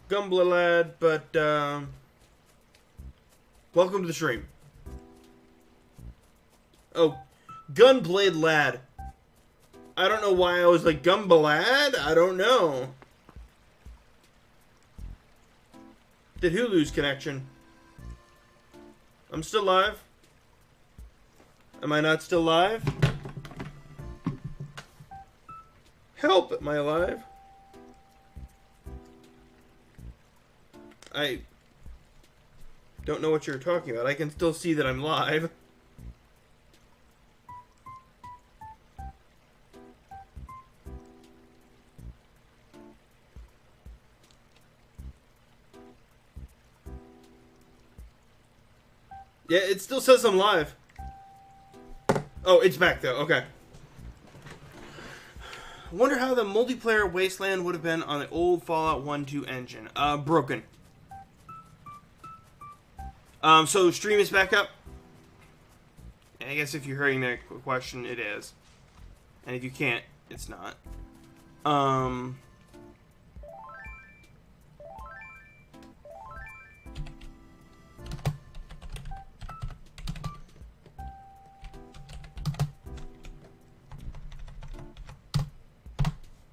Gumbler Lad, but welcome to the stream. Oh, Gunblade Lad. I don't know why I was like Gumbalad. I don't know. Did who lose connection? I'm still live. Am I not still live? Help! Am I alive? I don't know what you're talking about. I can still see that I'm live. Yeah, it still says I'm live. Oh, it's back though. Okay. Wonder how the multiplayer Wasteland would have been on the old Fallout 1-2 engine. Broken. So stream is back up. And I guess if you're hearing that question, it is. And if you can't, it's not.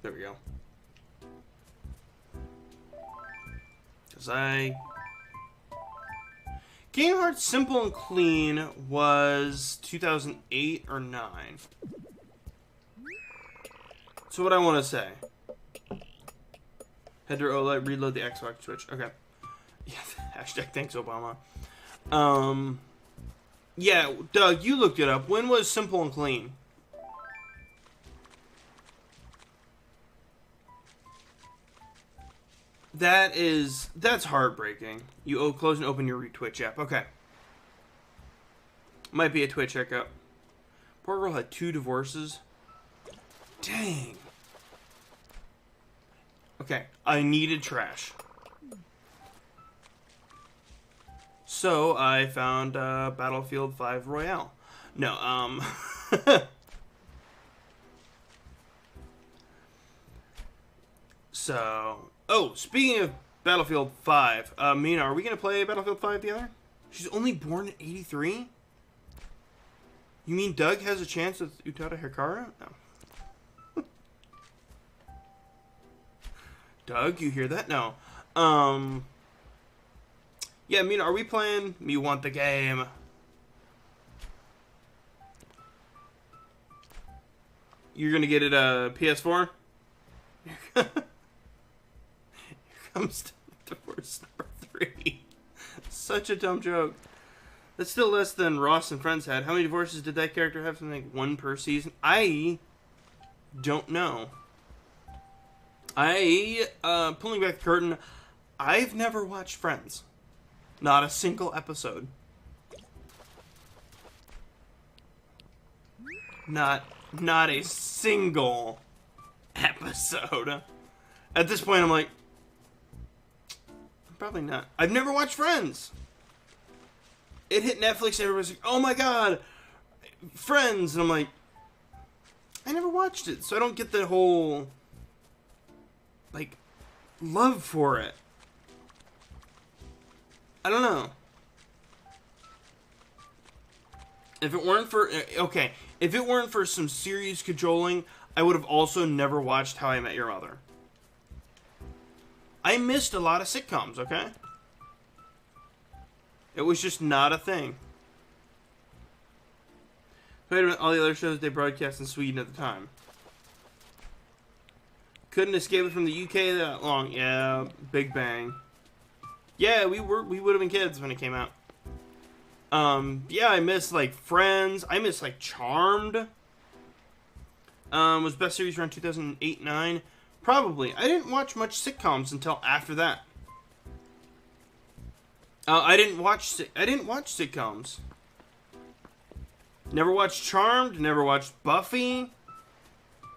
There we go. Because Kingdom Hearts Simple and Clean was 2008 or 9. So what I want to say. Header OLED, reload the Xbox Switch. Okay. Yeah, hashtag thanks Obama. Yeah, Doug, you looked it up. When was Simple and Clean? That's heartbreaking. You close and open your Twitch app. Okay. Might be a Twitch hiccup. Poor girl had 2 divorces. Dang. Okay, I needed trash. So I found Battlefield 5 Royale. No, So, oh, speaking of Battlefield 5, Mina, are we going to play Battlefield 5 together? She's only born in 83? You mean Doug has a chance with Utada Hikaru? No. Doug, you hear that? No. Yeah, Mina, are we playing Me Want the Game? You're going to get it PS4? Here comes divorce number 3. Such a dumb joke. That's still less than Ross and Friends had. How many divorces did that character have? Something like 1 per season? I don't know. Pulling back the curtain, I've never watched Friends. Not a single episode. Not a single episode. At this point, I'm like, probably not. I've never watched Friends. It hit Netflix and everybody's like, oh my god, Friends. And I'm like, I never watched it, so I don't get the whole, like, love for it. I don't know. If it weren't for, okay, if it weren't for some serious cajoling, I would have also never watched How I Met Your Mother. I missed a lot of sitcoms, okay? It was just not a thing. Wait a minute, all the other shows they broadcast in Sweden at the time. Couldn't escape it from the UK that long. Yeah, Big Bang. Yeah, we would have been kids when it came out. Yeah, I miss like Friends. I miss like Charmed. Was best series around 2008-9. Probably. I didn't watch much sitcoms until after that. I didn't watch sitcoms. Never watched Charmed. Never watched Buffy.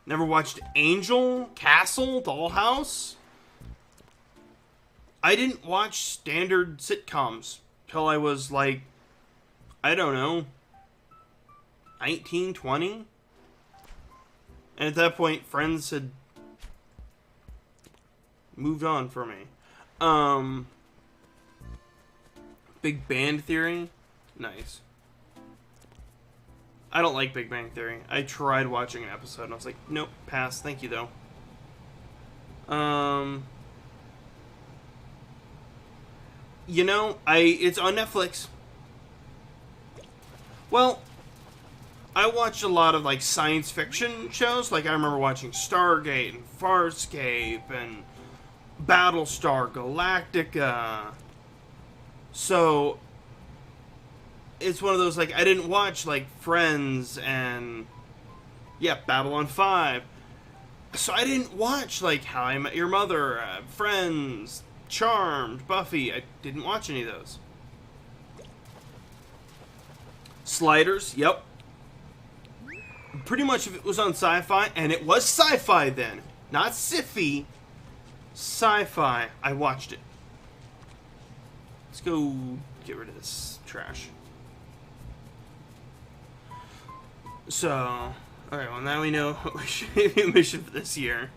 Never watched Angel, Castle, Dollhouse. I didn't watch standard sitcoms till I was like, I don't know, 19, 20. And at that point, Friends had moved on for me. Um, Big Bang Theory, nice. I don't like Big Bang Theory. I tried watching an episode and I was like, nope, pass. Thank you though. You know, it's on Netflix. Well, I watched a lot of like science fiction shows. Like I remember watching Stargate and Farscape and Battlestar Galactica. So it's one of those like I didn't watch like Friends and Babylon 5. So I didn't watch like How I Met Your Mother, Friends, Charmed, Buffy. I didn't watch any of those. Sliders, yep. Pretty much if it was on Sci-Fi, and it was Sci-Fi then, not Sci-Fi. Sci-Fi, I watched it. Let's go get rid of this trash. So, alright, well now we know what we should be a mission for this year.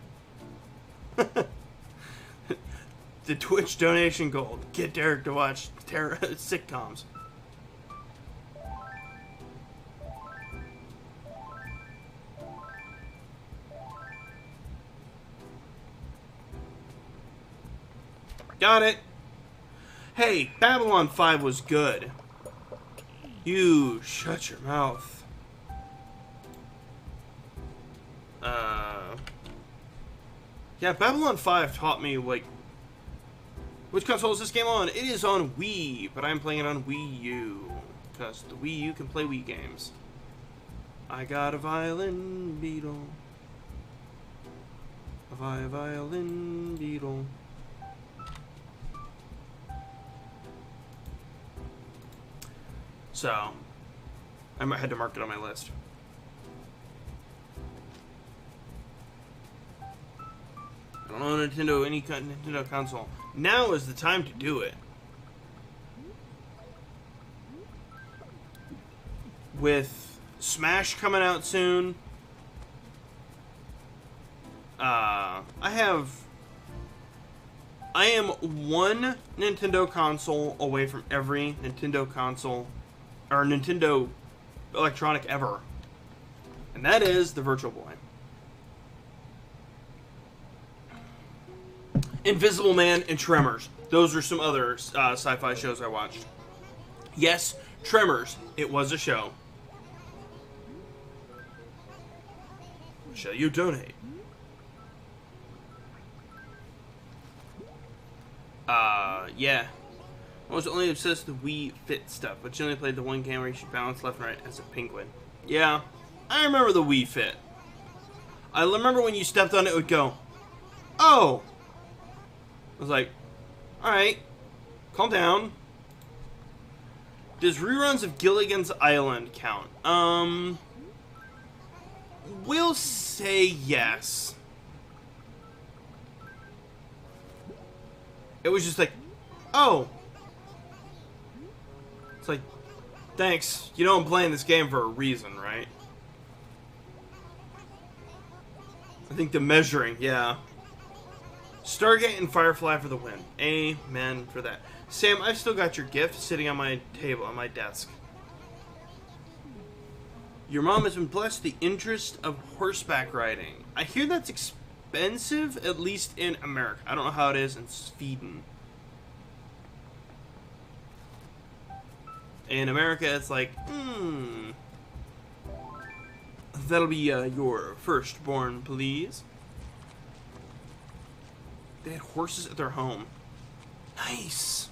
The Twitch donation goal. Get Derek to watch sitcoms. Got it. Hey, Babylon 5 was good. You shut your mouth. Yeah, Babylon 5 taught me, like, which console is this game on? It is on Wii, but I'm playing it on Wii U. Because the Wii U can play Wii games. I got a violin beetle. A violin beetle. So, I might have to mark it on my list. I don't own any Nintendo console. Now is the time to do it. With Smash coming out soon, I am one Nintendo console away from every Nintendo console or Nintendo electronic ever, and that is the Virtual Boy. Invisible Man and Tremors. Those are some other sci-fi shows I watched. Yes, Tremors. It was a show. Shall you donate? Yeah. I was only obsessed with the Wii Fit stuff, but generally played the one game where you should balance left and right as a penguin. Yeah, I remember the Wii Fit. I remember when you stepped on it, it would go, oh! I was like, alright, calm down. Does reruns of Gilligan's Island count? We'll say yes. It was just like, oh. It's like, thanks. You know I'm playing this game for a reason, right? I think the measuring, yeah. Stargate and Firefly for the win. Amen for that. Sam, I've still got your gift sitting on my table, on my desk. Your mom has been blessed with the interest of horseback riding. I hear that's expensive, at least in America. I don't know how it is in Sweden. In America, it's like, that'll be your firstborn, please. They had horses at their home. Nice.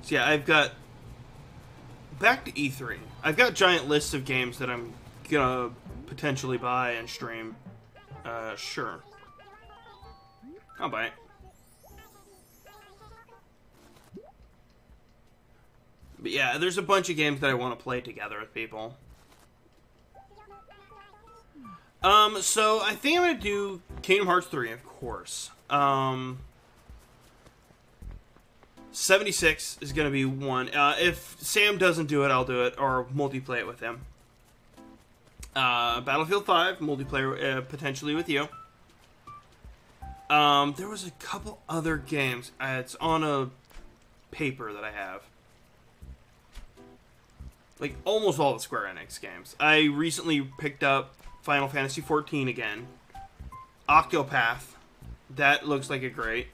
So yeah, I've got... Back to E3. I've got giant lists of games that I'm gonna potentially buy and stream. Sure. I'll buy it. But yeah, there's a bunch of games that I want to play together with people. So I think I'm gonna do Kingdom Hearts 3, of course. 76 is gonna be one. If Sam doesn't do it, I'll do it, or multiplayer it with him. Battlefield 5, multiplayer potentially with you. There was a couple other games. It's on a paper that I have. Like, almost all the Square Enix games. I recently picked up Final Fantasy XIV again. Octopath. That looks like a great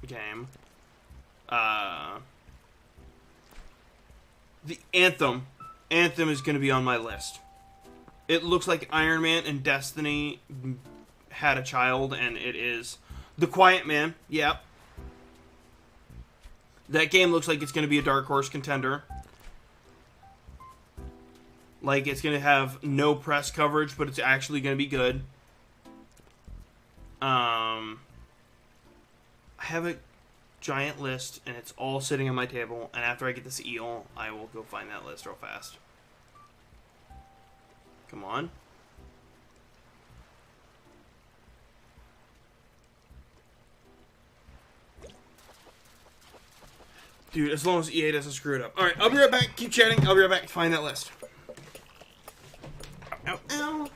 game. The Anthem. Anthem is going to be on my list. It looks like Iron Man and Destiny had a child, and it is The Quiet Man. Yep. That game looks like it's going to be a Dark Horse contender. Like, it's going to have no press coverage, but it's actually going to be good. I have a giant list, and it's all sitting on my table. And after I get this eel, I will go find that list real fast. Come on. Dude, as long as EA doesn't screw it up. Alright, I'll be right back. Keep chatting. I'll be right back to find that list. Ow, ow.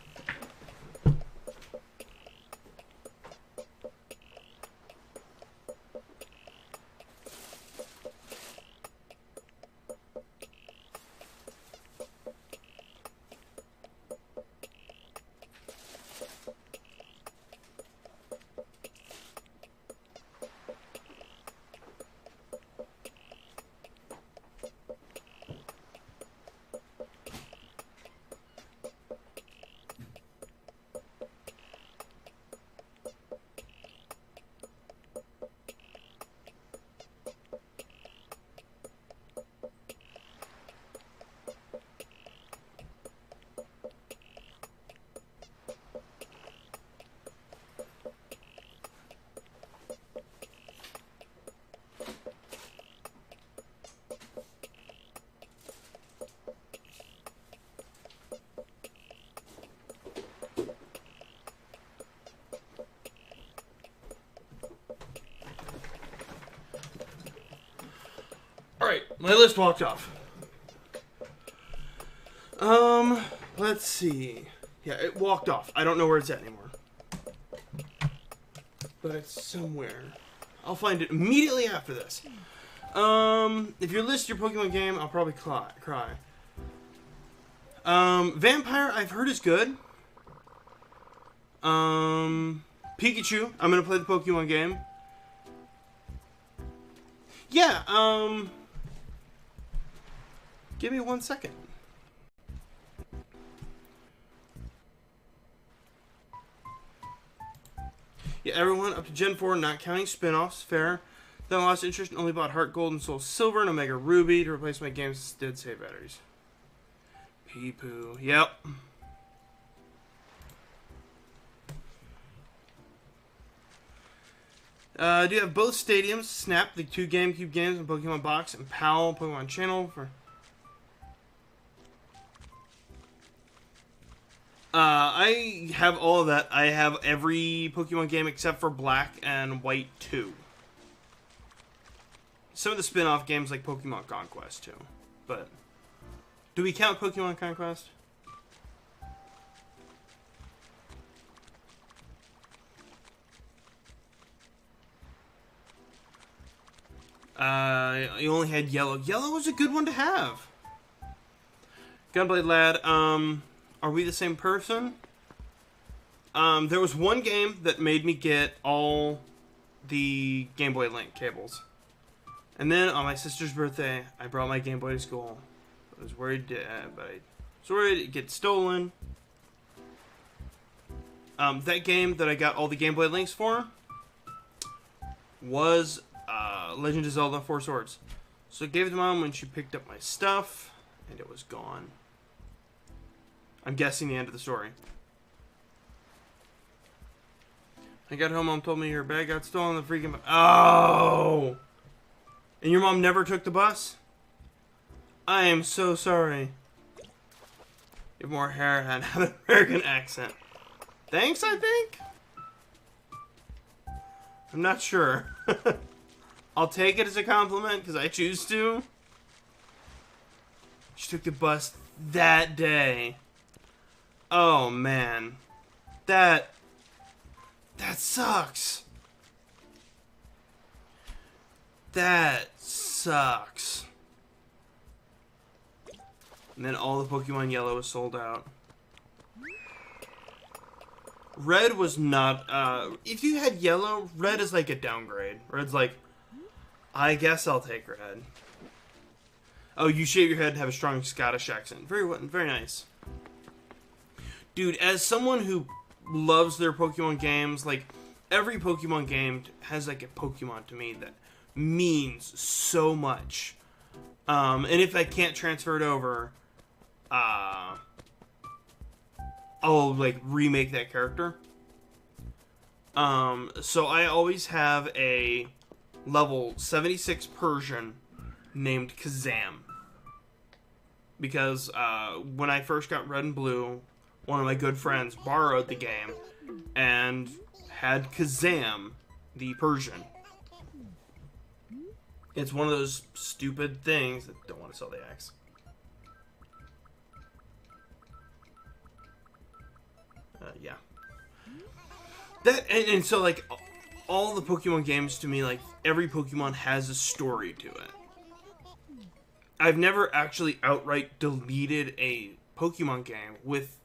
Alright, my list walked off. Let's see. Yeah, it walked off. I don't know where it's at anymore. But it's somewhere. I'll find it immediately after this. If you list your Pokemon game, I'll probably cry. Vampire, I've heard is good. Pikachu, I'm gonna play the Pokemon game. Yeah, give me 1 second. Yeah, everyone up to Gen 4, not counting spin-offs, fair. Then I lost interest and only bought Heart Gold and Soul Silver and Omega Ruby to replace my game's dead save batteries. Pee-poo, yep. Do you have both stadiums? Snap, the 2 GameCube games, and Pokemon Box, and PAL, Pokemon Channel for... I have all of that. I have every Pokemon game except for Black and White 2. Some of the spin-off games like Pokemon Conquest too. But do we count Pokemon Conquest? You only had Yellow. Yellow was a good one to have. Gunblade Lad, are we the same person? There was one game that made me get all the Game Boy Link cables. And then on my sister's birthday, I brought my Game Boy to school. I was worried, but I was worried it'd get stolen. That game that I got all the Game Boy Links for was Legend of Zelda 4 Swords. So I gave it to Mom when she picked up my stuff, and it was gone. I'm guessing the end of the story. I got home, Mom told me her bag got stolen. The freaking... Oh! And your mom never took the bus? I am so sorry. You have more hair and have an American accent. Thanks, I think? I'm not sure. I'll take it as a compliment because I choose to. She took the bus that day. Oh, man. That sucks. That sucks. And then all the Pokemon Yellow was sold out. Red was not, if you had Yellow, Red is like a downgrade. Red's like, I guess I'll take Red. Oh, you shave your head and have a strong Scottish accent. Very nice. Dude, as someone who loves their Pokemon games, like, every Pokemon game has, like, a Pokemon to me that means so much. And if I can't transfer it over, I'll, like, remake that character. So I always have a level 76 Persian named Kazam. Because, when I first got Red and Blue, one of my good friends borrowed the game and had Kazam, the Persian. It's one of those stupid things that don't want to sell the X. Yeah. That and so like all the Pokemon games to me, like every Pokemon has a story to it. I've never actually outright deleted a Pokemon game with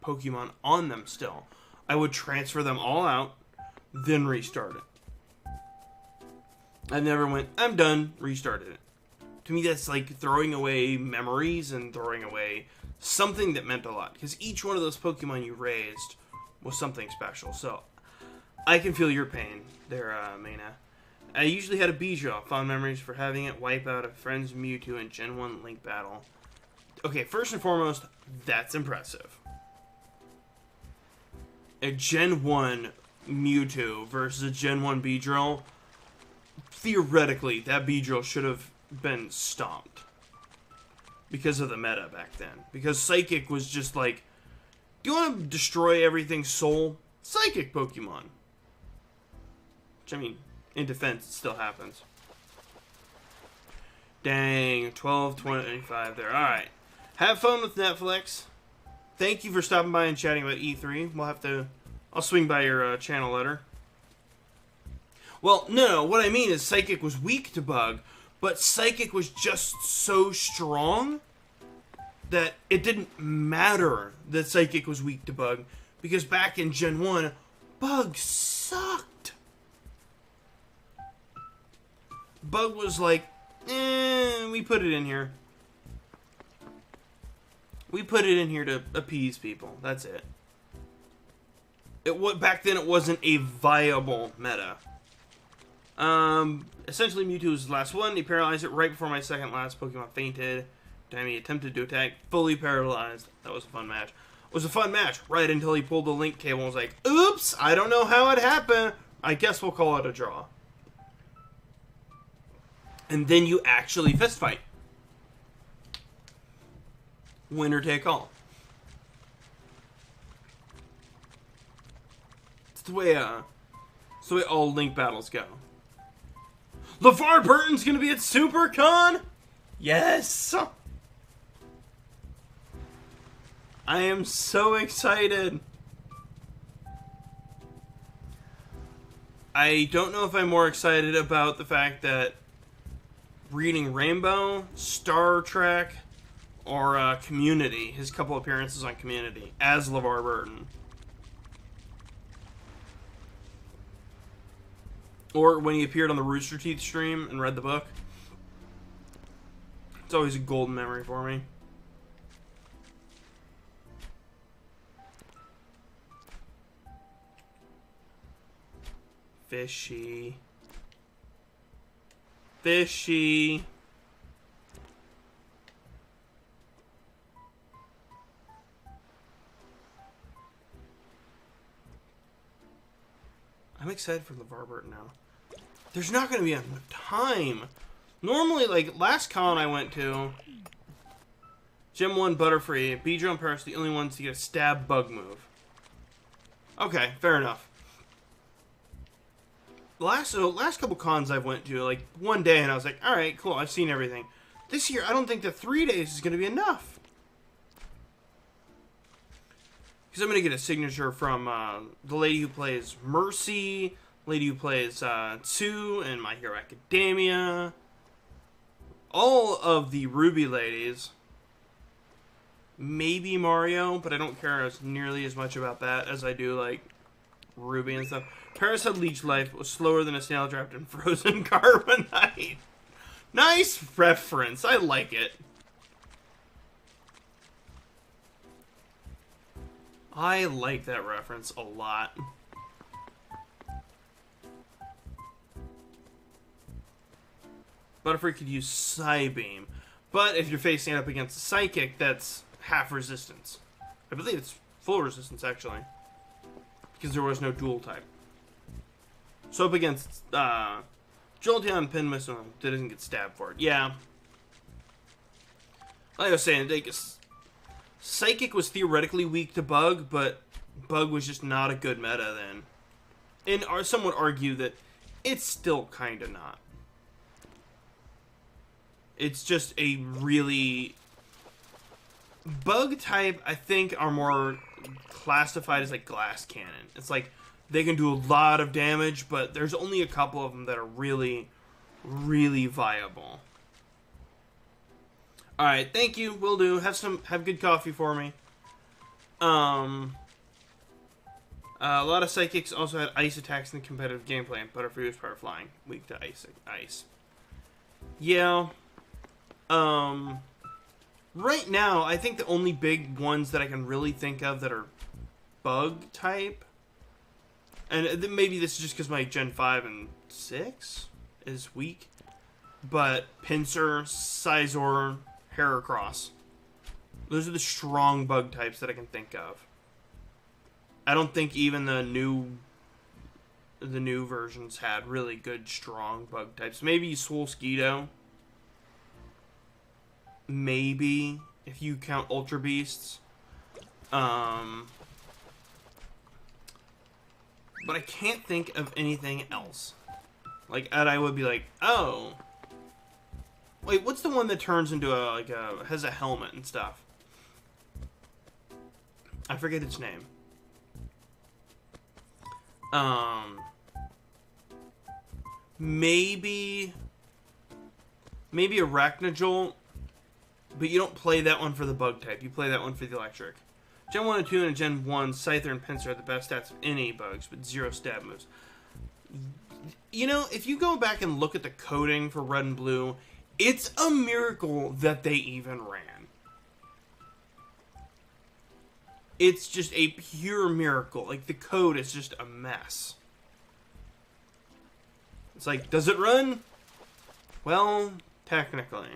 Pokemon on them still. I would transfer them all out, then restart it. I never went, I'm done, restarted it. To me, that's like throwing away memories and throwing away something that meant a lot. Because each one of those Pokemon you raised was something special. So, I can feel your pain there, Mayna. I usually had a Beedrill. Fond memories for having it wipe out a friend's Mewtwo in Gen 1 Link Battle. Okay, first and foremost, that's impressive. A Gen 1 Mewtwo versus a Gen 1 Beedrill, theoretically, that Beedrill should have been stomped. Because of the meta back then. Because Psychic was just like, do you want to destroy everything's soul? Psychic Pokemon. Which, I mean, in defense, it still happens. Dang, 12:25 there. Alright. Have fun with Netflix. Thank you for stopping by and chatting about E3. We'll have to... I'll swing by your channel later. Well, no, what I mean is Psychic was weak to Bug, but Psychic was just so strong that it didn't matter that Psychic was weak to Bug, because back in Gen 1, Bug sucked. Bug was like, we put it in here. We put it in here to appease people. That's it. Back then, it wasn't a viable meta. Essentially, Mewtwo was the last one. He paralyzed it right before my second last Pokemon fainted. Time he attempted to attack, fully paralyzed. That was a fun match. It was a fun match, right until he pulled the link cable and was like, oops, I don't know how it happened. I guess we'll call it a draw. And then you actually fist fight. Winner take all. It's the way all Link battles go. LeVar Burton's gonna be at SuperCon? Yes! I am so excited. I don't know if I'm more excited about the fact that reading Rainbow, Star Trek, or Community, his couple appearances on Community, as LeVar Burton. Or when he appeared on the Rooster Teeth stream and read the book. It's always a golden memory for me. Fishy. Fishy. I'm excited for LeVar Burton now. There's not going to be enough time. Normally, like, last con I went to, Gym 1 Butterfree, Beedrill and Paris, the only ones to get a stab bug move. Okay, fair enough. Last couple cons I've went to, like, one day, and I was like, alright, cool, I've seen everything. This year, I don't think that 3 days is going to be enough. Because I'm going to get a signature from the lady who plays Mercy, lady who plays Tsu in My Hero Academia. All of the Ruby ladies. Maybe Mario, but I don't care as nearly as much about that as I do, like, Ruby and stuff. Parasite Leech Life was slower than a snail trapped in frozen carbonite. Nice reference. I like it. I like that reference a lot. Butterfree could use Psybeam. But if you're facing it up against a Psychic, that's half resistance. I believe it's full resistance, actually. Because there was no dual type. So up against Jolteon, Pin Missile, that doesn't get stabbed for it. Yeah. Like I was saying, Psychic was theoretically weak to Bug, but Bug was just not a good meta then. And some would argue that it's still kind of not. It's just a really... Bug type, I think, are more classified as like Glass Cannon. It's like they can do a lot of damage, but there's only a couple of them that are really, really viable. Alright, thank you, will do. Have good coffee for me. A lot of Psychics also had ice attacks in the competitive gameplay, and Butterfree was power flying, weak to ice. Yeah. Right now, I think the only big ones that I can really think of that are Bug type, and maybe this is just because my Gen 5 and 6 is weak, but Pinsir, Scizor, Heracross. Those are the strong Bug types that I can think of. I don't think even the new versions had really good, strong Bug types. Maybe Swolskeeto. Maybe, if you count Ultra Beasts. But I can't think of anything else. Like, and I would be like, oh. Wait, what's the one that turns into has a helmet and stuff? I forget its name. Maybe Arachnojolt. But you don't play that one for the Bug type. You play that one for the Electric. Gen 1 and 2 and Gen 1, Scyther and Pinsir are the best stats of any Bugs, but 0 stab moves. You know, if you go back and look at the coding for Red and Blue, it's a miracle that they even ran. It's just a pure miracle. Like, the code is just a mess. It's like, does it run? Well, technically.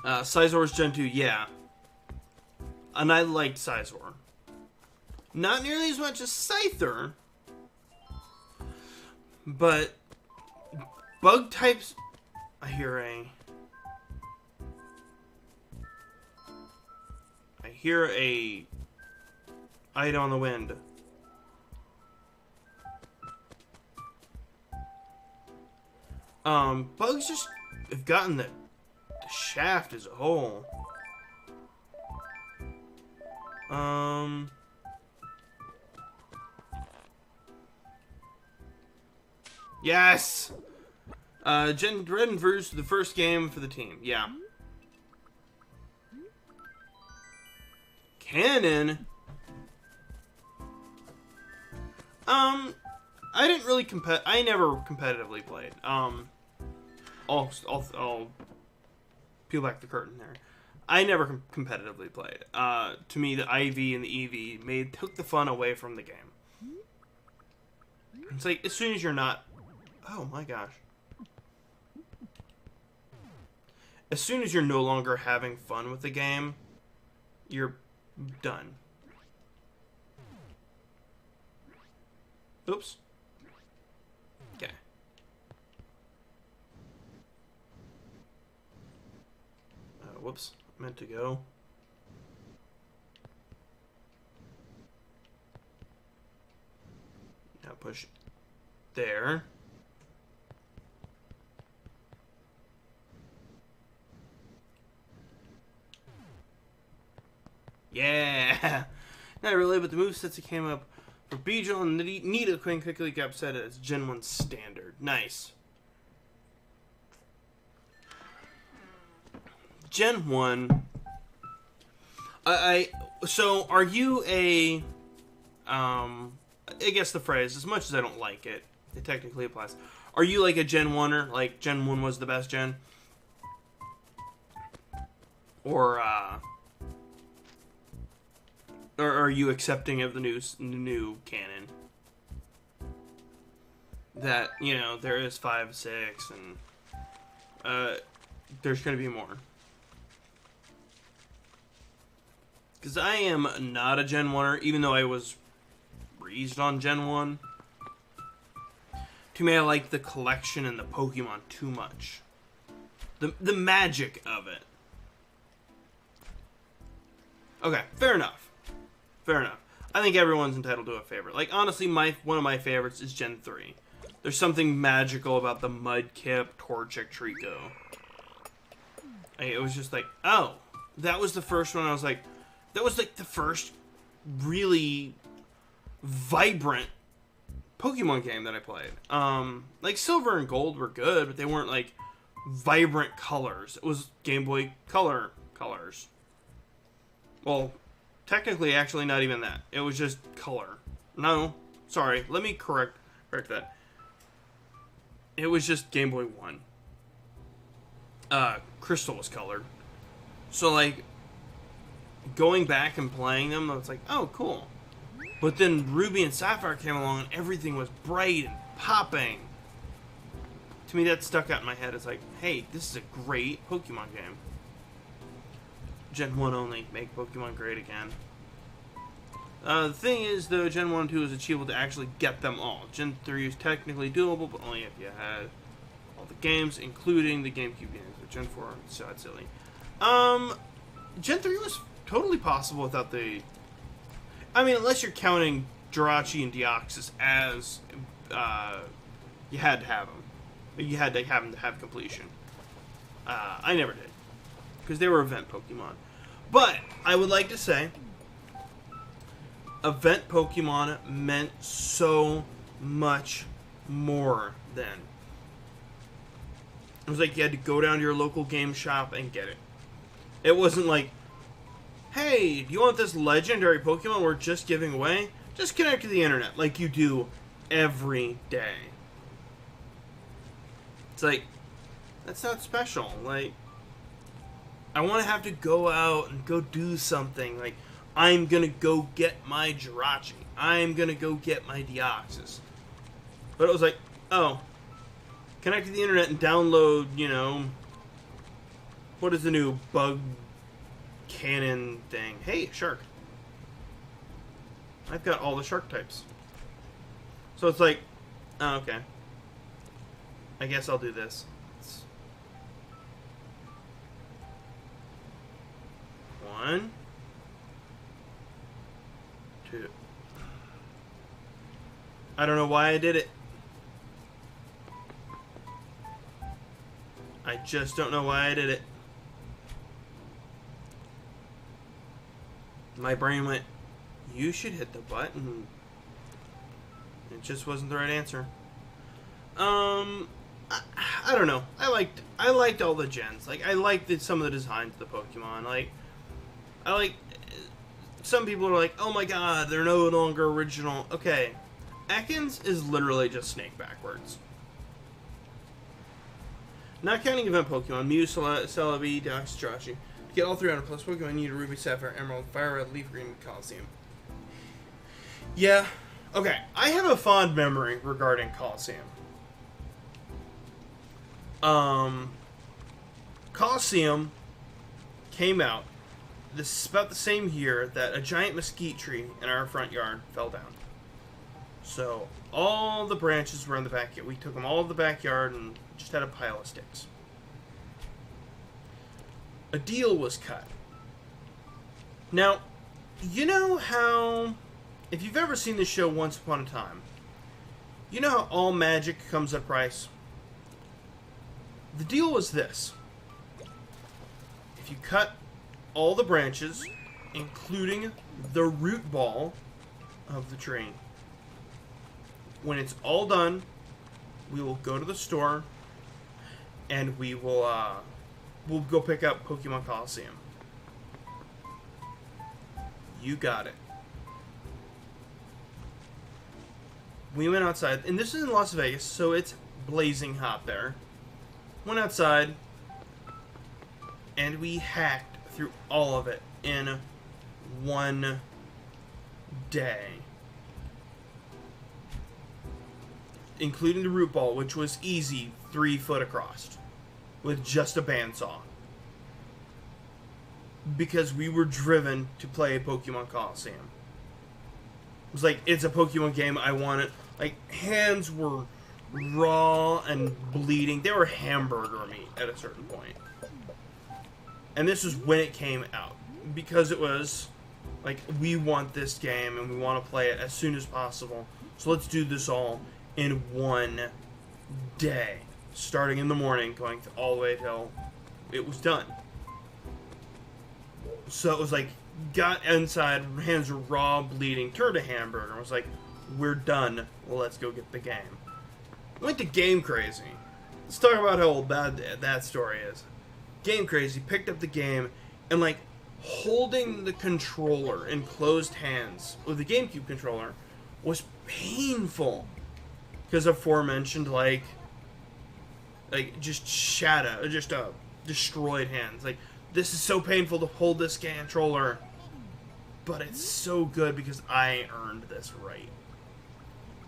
Scizor's Gen 2, yeah. And I liked Scizor. Not nearly as much as Scyther. But Bug types... I hear a item on the wind. Bugs just have gotten the shaft as a whole. Yes! Gen Red and Verse, the first game for the team. Yeah. Cannon? I didn't really I never competitively played. I'll peel back the curtain there. I never competitively played. To me, the IV and the EV took the fun away from the game. It's like, as soon as you're not... Oh my gosh. As soon as you're no longer having fun with the game, you're done. Oops. Okay. Whoops. Meant to go. Now push there. Yeah! Not really, but the movesets that came up For Beedrill and Nidoqueen quickly got set as Gen 1 standard. Nice. Gen 1. So, are you a... I guess the phrase, as much as I don't like it, it technically applies. Are you like a Gen 1er? Like, Gen 1 was the best gen? Or are you accepting of the new canon? That, you know, there is 5, 6, and there's going to be more. Because I am not a Gen 1er, even though I was raised on Gen 1. To me, I like the collection and the Pokemon too much. The magic of it. Okay, fair enough. Fair enough. I think everyone's entitled to a favorite. Like, honestly, one of my favorites is Gen 3. There's something magical about the Mudkip, Torchic, Trico. It was just like, oh, that was the first one. I was like, that was like the first really vibrant Pokemon game that I played. Like Silver and Gold were good, but they weren't like vibrant colors. It was Game Boy Color colors. Well, technically, actually, not even that. It was just color. No, sorry. Let me correct that. It was just Game Boy 1. Crystal was colored. So, like, going back and playing them, I was like, oh, cool. But then Ruby and Sapphire came along, and everything was bright and popping. To me, that stuck out in my head. It's like, hey, this is a great Pokemon game. Gen 1 only. Make Pokemon great again. The thing is, though, Gen 1 and 2 is achievable to actually get them all. Gen 3 is technically doable, but only if you had all the games, including the GameCube games. But Gen 4 is so silly. Gen 3 was totally possible without the... I mean, unless you're counting Jirachi and Deoxys as... you had to have them. You had to have them to have completion. I never did. Because they were event Pokemon. But, I would like to say... event Pokemon meant so much more then. It was like you had to go down to your local game shop and get it. It wasn't like, hey, do you want this legendary Pokemon we're just giving away? Just connect to the internet like you do every day. It's like, that's not special. Like, I want to have to go out and go do something. Like, I'm gonna go get my Jirachi. I'm gonna go get my Deoxys. But it was like, oh, connect to the internet and download, you know, what is the new bug cannon thing? Hey, shark. I've got all the shark types. So it's like, oh, okay. I guess I'll do this. One. 2. I don't know why I did it. I just don't know why I did it. My brain went, you should hit the button. It just wasn't the right answer. I don't know. I liked all the gens. Like, I liked some of the designs of the Pokemon. Like, I like... Some people are like, oh my god, they're no longer original. Okay, Ekans is literally just Snake backwards. Not counting event Pokemon, Mew, Celebi, Deoxys, Jirachi. To get all 300 plus Pokemon, you need a Ruby, Sapphire, Emerald, Fire Red, Leaf Green, Coliseum. Yeah, okay, I have a fond memory regarding Coliseum. Coliseum came out this is about the same year that a giant mesquite tree in our front yard fell down. So all the branches were in the backyard. We took them all to the backyard and just had a pile of sticks. A deal was cut. Now, you know how, if you've ever seen the show Once Upon a Time, you know how all magic comes at a price? The deal was this. If you cut all the branches, including the root ball of the tree, when it's all done, we will go to the store and we'll go pick up Pokemon Coliseum. You got it. We went outside, and this is in Las Vegas, so it's blazing hot there. Went outside, and we hacked through all of it in one day. Including the root ball, which was easy, 3 foot across, with just a bandsaw. Because we were driven to play Pokemon Coliseum. It was like, it's a Pokemon game, I want it. Like, hands were raw and bleeding. They were hamburger meat at a certain point. And this was when it came out. Because it was, like, we want this game and we want to play it as soon as possible. So let's do this all in one day. Starting in the morning, going all the way till it was done. So it was like, got inside, hands were raw, bleeding, turned a hamburger. I was like, we're done. Well, let's go get the game. Went to Game Crazy. Let's talk about how bad that story is. Game Crazy picked up the game and, like, holding the controller in closed hands with the GameCube controller was painful. Because aforementioned, like just shadow, just destroyed hands. Like, this is so painful to hold this controller, but it's so good because I earned this right.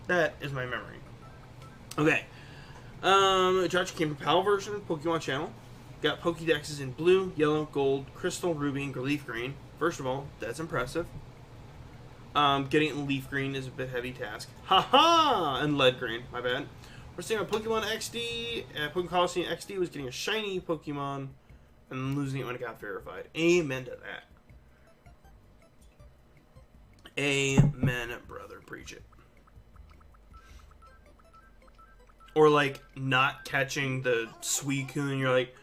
That is my memory. Okay. Josh came to PAL version of Pokemon Channel. Got Pokédexes in blue, yellow, gold, crystal, ruby, and leaf green. First of all, that's impressive. Getting it in leaf green is a bit heavy task. Haha! And lead green, my bad. We're seeing on Pokemon XD, Pokemon Coliseum XD was getting a shiny Pokemon and losing it when it got verified. Amen to that. Amen, brother. Preach it. Or, like, not catching the Suicune. You're like,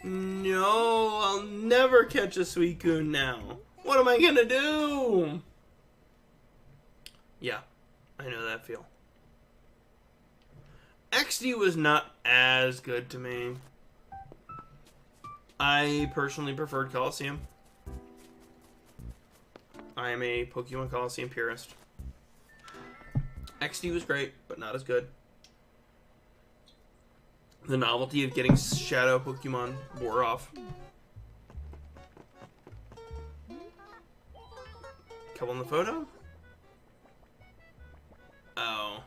no, I'll never catch a Suicune now. What am I gonna do? Yeah, I know that feel. XD was not as good to me. I personally preferred Coliseum. I am a Pokemon Coliseum purist. XD was great, but not as good. The novelty of getting Shadow Pokemon wore off. Couple in the photo? Oh.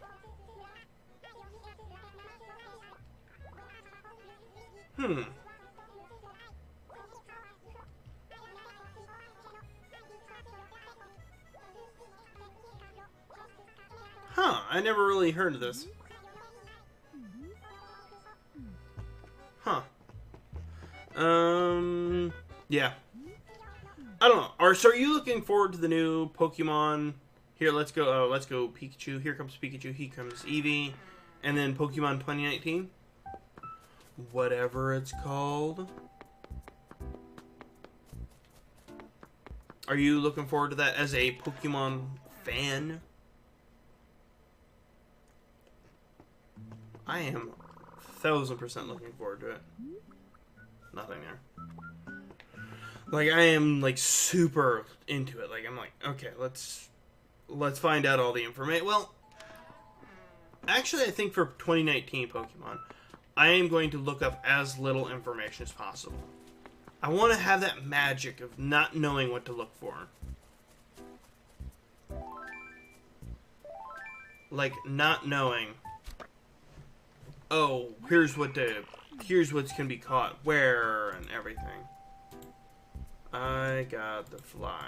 Huh, I never really heard of this. Huh. Yeah. I don't know. So are you looking forward to the new Pokemon? Here, let's go Pikachu. Here comes Pikachu. Here comes Eevee. And then Pokemon 2019? Whatever it's called. Are you looking forward to that as a Pokemon fan? I am 1000% looking forward to it. Nothing there. Like, I am, like, super into it. Like, I'm like, okay, let's find out all the information. Well, actually, I think for 2019 Pokemon, I am going to look up as little information as possible. I want to have that magic of not knowing what to look for. Like, not knowing, oh, here's what's gonna be caught where and everything. I got the fly.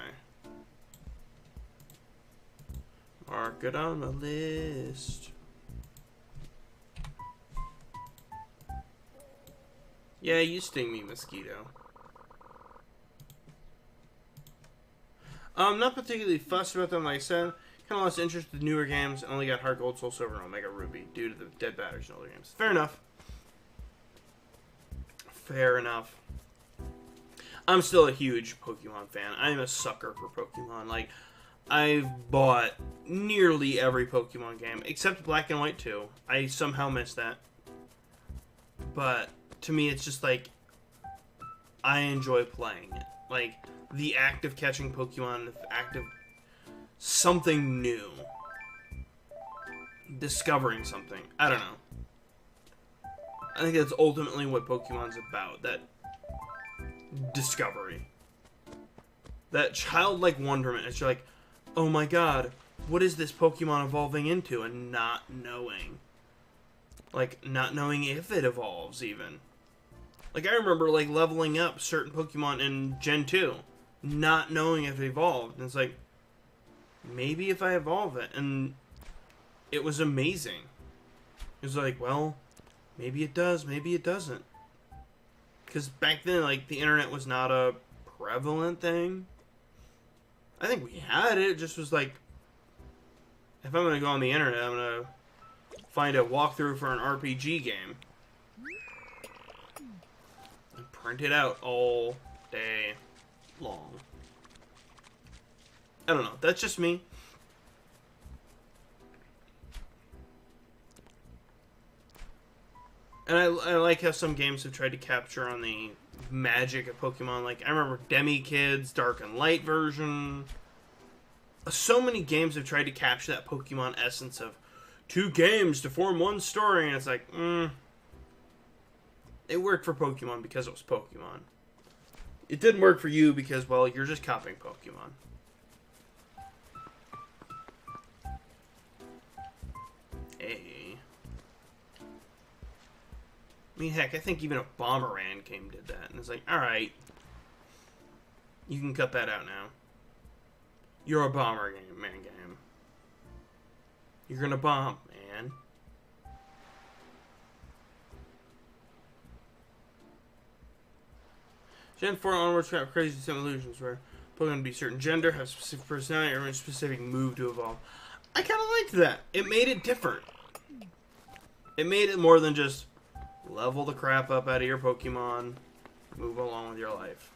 Mark it on the list. Yeah, you sting me, mosquito. Not particularly fussed about them, like I said. Kind of lost interest in newer games. Only got Heart Gold, Soul Silver, and Omega Ruby due to the dead batteries in older games. Fair enough. Fair enough. I'm still a huge Pokemon fan. I am a sucker for Pokemon. Like, I've bought nearly every Pokemon game except Black and White 2. I somehow missed that. But to me, it's just like I enjoy playing it. Like the act of catching Pokemon, the act of something new, discovering something. I don't know. I think that's ultimately what Pokemon's about. That discovery. That childlike wonderment. It's like, oh my god, what is this Pokemon evolving into? And not knowing. Like, not knowing if it evolves, even. Like, I remember, like, leveling up certain Pokemon in Gen 2. Not knowing if it evolved. And it's like, maybe if I evolve it. And it was amazing. It was like, well, maybe it does, maybe it doesn't. Because back then, like, the internet was not a prevalent thing. I think we had it. It just was like, if I'm going to go on the internet, I'm going to find a walkthrough for an RPG game. And print it out all day long. I don't know. That's just me. And I like how some games have tried to capture on the magic of Pokemon. Like, I remember Demi Kids, Dark and Light version. So many games have tried to capture that Pokemon essence of 2 games to form one story. And it's like, it worked for Pokemon because it was Pokemon. It didn't work for you because, well, you're just copying Pokemon. Hey. I mean, heck, I think even a Bomberman game did that. And it's like, alright. You can cut that out now. You're a Bomberman game. You're gonna bomb, man. Gen 4 onwards got crazy sim illusions where Pokemon be certain gender, have specific personality, or a specific move to evolve. I kind of liked that. It made it different. It made it more than just level the crap up out of your Pokemon, move along with your life.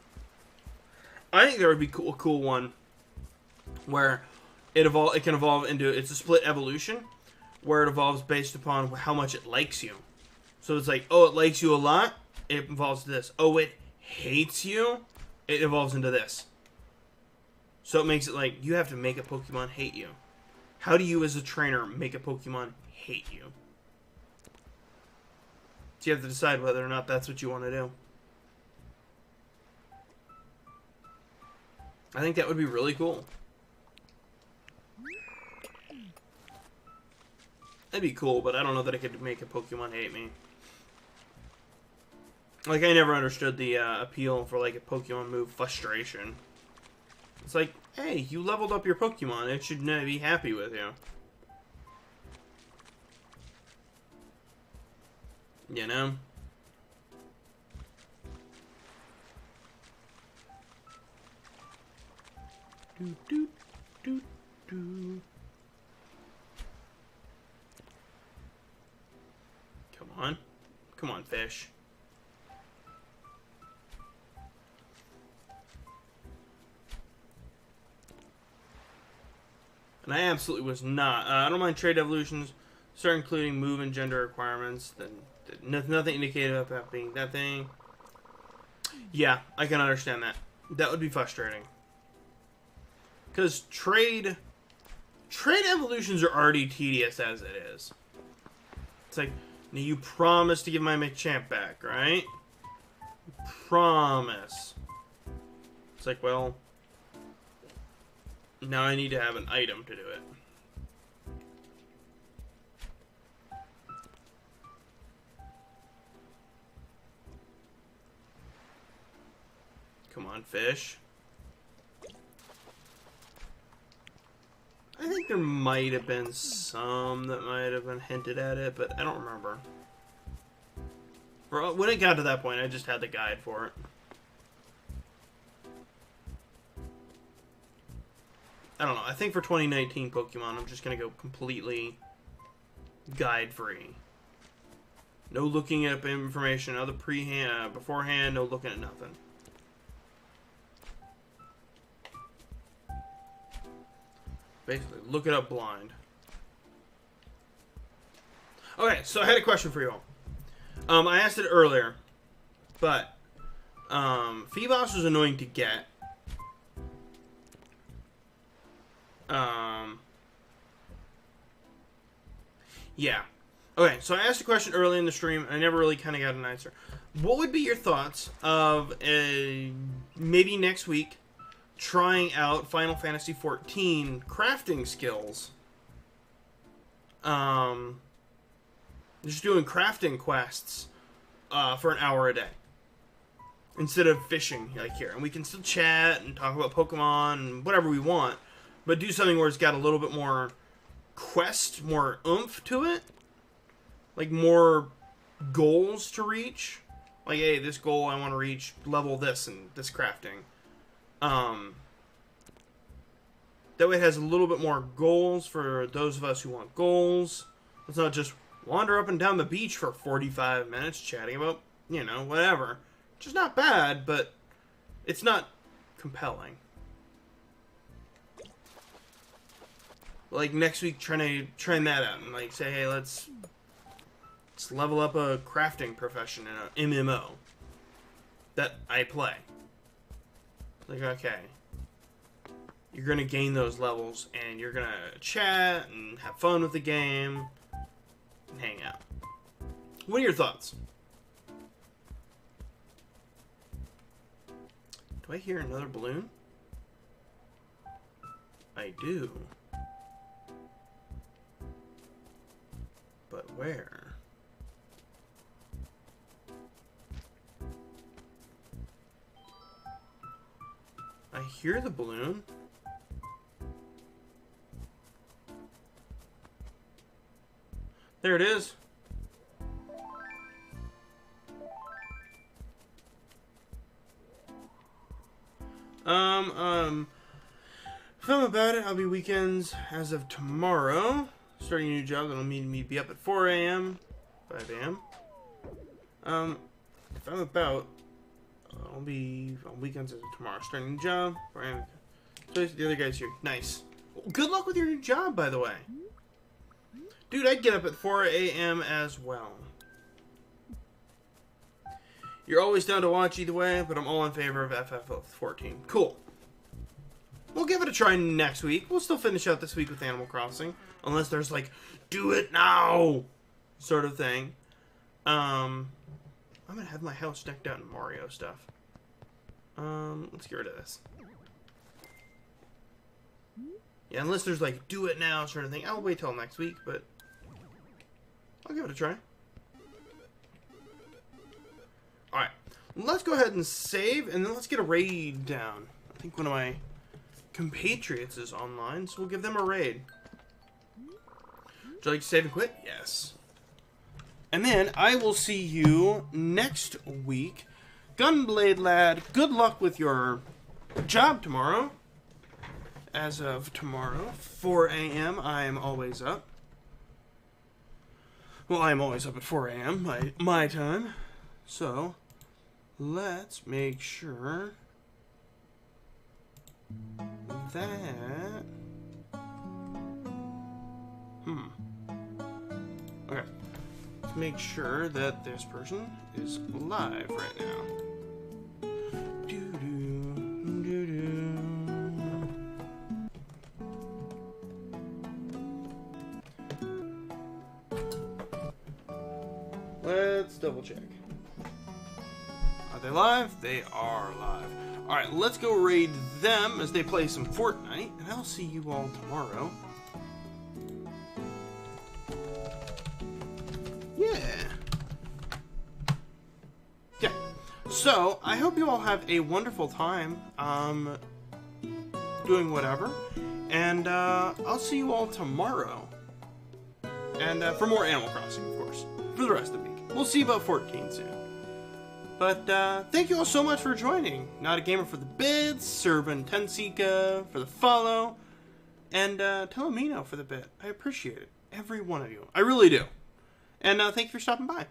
I think there would be a cool one where it can evolve into, it's a split evolution where it evolves based upon how much it likes you. So it's like, oh, it likes you a lot, it evolves to this. Oh, it hates you, it evolves into this. So it makes it like you have to make a Pokemon hate you. How do you as a trainer make a Pokemon hate you? So you have to decide whether or not that's what you want to do. I think that would be really cool. That'd be cool, but I don't know that I could make a Pokemon hate me. Like, I never understood the appeal for, like, a Pokemon move, Frustration. It's like, hey, you leveled up your Pokemon. It should be happy with you. You know? Do, do, do, do. Come on. Come on, fish. And I absolutely was not. I don't mind trade evolutions. Start including move and gender requirements. Then nothing indicated about being that thing. Yeah, I can understand that. That would be frustrating. Because trade evolutions are already tedious as it is. It's like, now you promise to give my Machamp back, right? Promise. It's like, well, now I need to have an item to do it. Come on, fish. I think there might have been some that might have been hinted at it, but I don't remember. When it got to that point, I just had the guide for it. I don't know. I think for 2019 Pokemon, I'm just going to go completely guide-free. No looking up information other beforehand, no looking at nothing. Basically, look it up blind. Okay, so I had a question for you all. I asked it earlier, but Phoebos was annoying to get. Yeah. Okay, so I asked a question early in the stream, and I never really kind of got an answer. What would be your thoughts of maybe next week trying out Final Fantasy XIV crafting skills? Just doing crafting quests for an hour a day instead of fishing like here, and we can still chat and talk about Pokemon and whatever we want, but do something where it's got a little bit more quest, more oomph to it, like more goals to reach. Like, hey, this goal I want to reach level this and this crafting. That way it has a little bit more goals for those of us who want goals. It's not just wander up and down the beach for 45 minutes chatting about, you know, whatever. Which is not bad, but it's not compelling. Like, next week, trying that out and, like, say, hey, let's level up a crafting profession in an MMO that I play. Like, okay, you're gonna gain those levels, and you're gonna chat and have fun with the game and hang out. What are your thoughts? Do I hear another balloon? I do. But where? I hear the balloon. There it is. If I'm about it, I'll be weekends as of tomorrow. Starting a new job that'll mean me be up at 4 a.m., 5 a.m. If I'm about, I'll be on weekends as of tomorrow. Starting a new job. So the other guy's here. Nice. Good luck with your new job, by the way. Dude, I'd get up at 4 a.m. as well. You're always down to watch either way, but I'm all in favor of FF14. Cool. We'll give it a try next week. We'll still finish out this week with Animal Crossing. Unless there's like, do it now! Sort of thing. I'm gonna have my house decked out in Mario stuff. Let's get rid of this. Yeah, unless there's like, do it now sort of thing. I'll wait till next week, but I'll give it a try. Alright, let's go ahead and save, and then let's get a raid down. I think one of my compatriots is online, so we'll give them a raid. Would you like to save and quit? Yes. And then I will see you next week. Gunblade Lad, good luck with your job tomorrow. As of tomorrow, 4 a.m., I am always up. Well, I am always up at 4 a.m., my time. So, let's make sure that... Okay. Let's make sure that this person is live right now. Let's double check. Are they live? They are live. Alright, let's go raid them as they play some Fortnite, and I'll see you all tomorrow. Yeah. So, I hope you all have a wonderful time, doing whatever, and, I'll see you all tomorrow. And, for more Animal Crossing, of course, for the rest of the week. We'll see about 14 soon. But, thank you all so much for joining. Not a Gamer for the bits, Serban Tensika for the follow, and, Telemino for the bit. I appreciate it. Every one of you. I really do. And, thank you for stopping by.